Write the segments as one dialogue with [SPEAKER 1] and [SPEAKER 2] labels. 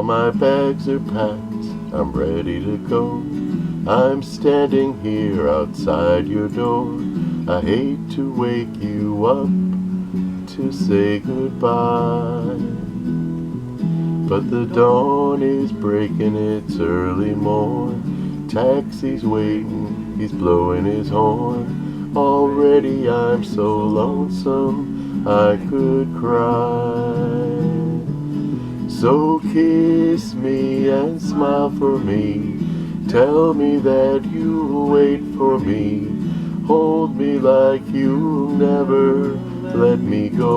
[SPEAKER 1] my bags are packed, I'm ready to go. I'm standing here outside your door. I hate to wake you up to say goodbye, but the dawn is breaking, it's early morn. Taxi's waiting, he's blowing his horn. Already I'm so lonesome I could cry. So kiss me and smile for me. Tell me that you'll wait for me. Hold me like you'll never let me go.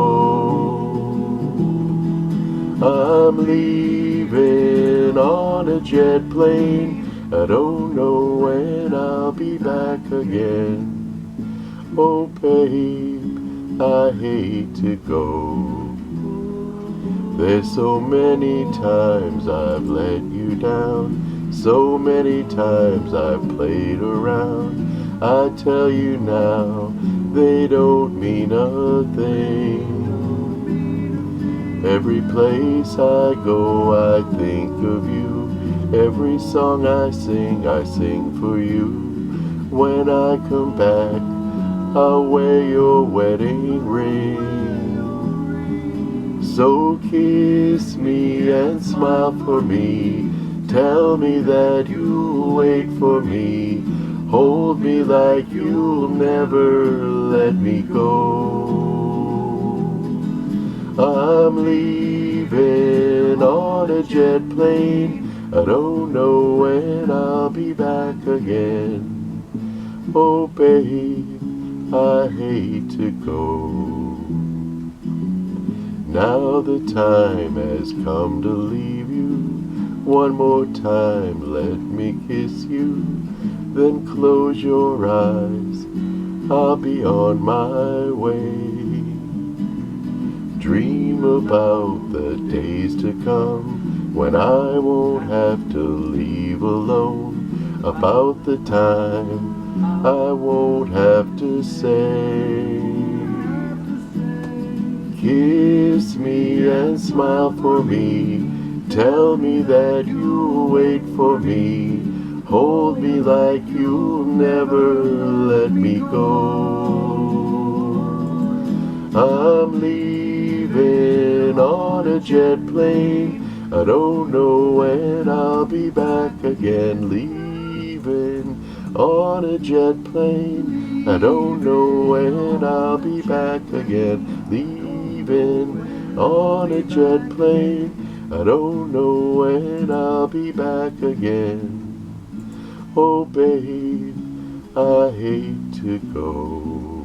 [SPEAKER 1] I'm leaving on a jet plane. I don't know when I'll be back again. Oh babe, I hate to go. There's so many times I've let you down, so many times I've played around. I tell you now, they don't mean a thing. Every place I go, I think of you. Every song I sing for you. When I come back, I'll wear your wedding ring. So kiss me and smile for me. Tell me that you'll wait for me. Hold me like you'll never let me go. I'm leaving on a jet plane. I don't know when I'll be back again. Oh babe, I hate to go. Now the time has come to leave you. One more time let me kiss you. Then close your eyes, I'll be on my way. Dream about the days to come, when I won't have to leave alone. About the time I won't have to say. Kiss me and smile for me. Tell me that you'll wait for me. Hold me like you'll never let me go. I'm leaving on a jet plane. I don't know when I'll be back again. Leaving on a jet plane. I don't know when I'll be back again. Leaving on a jet plane. I don't know when I'll be back again. Oh babe, I hate to go.